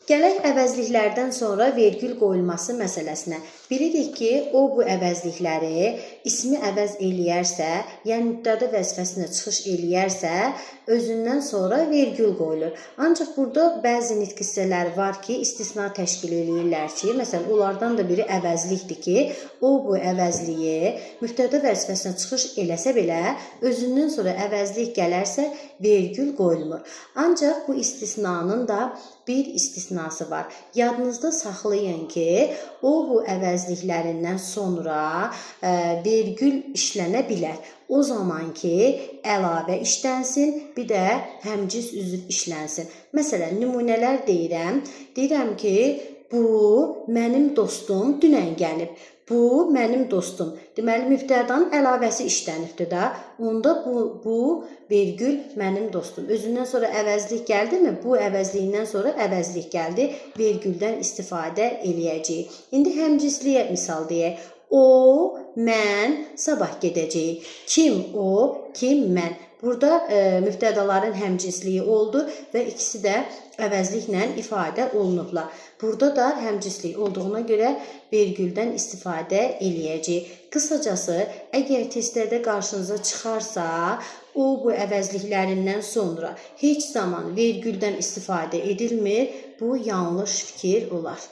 Gələk əvəzliklərdən sonra vergül qoyulması məsələsinə. Bilirik ki, o bu əvəzlikləri ismi əvəz eləyərsə, yəni mübtəda vəzifəsinə çıxış eləyərsə, özündən sonra vergül qoyulur. Ancaq burada bəzi nitq hissələri var ki, istisna təşkil eləyirlər ki, məsələn, onlardan da biri əvəzlikdir ki, o bu əvəzliyi mübtəda vəzifəsinə çıxış eləsə belə, özündən sonra əvəzlik gələrsə, vergül qoyulmur. Ancaq bu istisnanın da bir istisnası var. Yadınızda saxlayın ki, o bu əvəzliklərindən sonra vergül işlənə bilər. O zaman ki, əlavə işlənsin, bir də həmciz üzv işlənsin. Məsələn, nümunələr deyirəm. Deyirəm ki, bu mənim dostum dünən gəlib. Bu mənim dostum. Deməli, mübtədanın əlavəsi işlənibdir də. Onda bu vergül mənim dostum. Özündən sonra əvəzlik gəldimi? Bu əvəzliyindən sonra əvəzlik gəldi. Vergüldən istifadə eləyəcəyik. İndi həmcisliyə misal deyək. O, mən sabah gedəcəyik. Kim o, kim mən. Burada mübtədaların həmcinsliyi oldu və ikisi də əvəzliklə ifadə olunublar. Burada da həmcinslik olduğuna görə vergüldən istifadə eləyəcəyik. Qısacası, əgər testlərdə qarşınıza çıxarsa, o bu əvəzliklərindən sonra heç zaman vergüldən istifadə edilmir, bu yanlış fikir olar.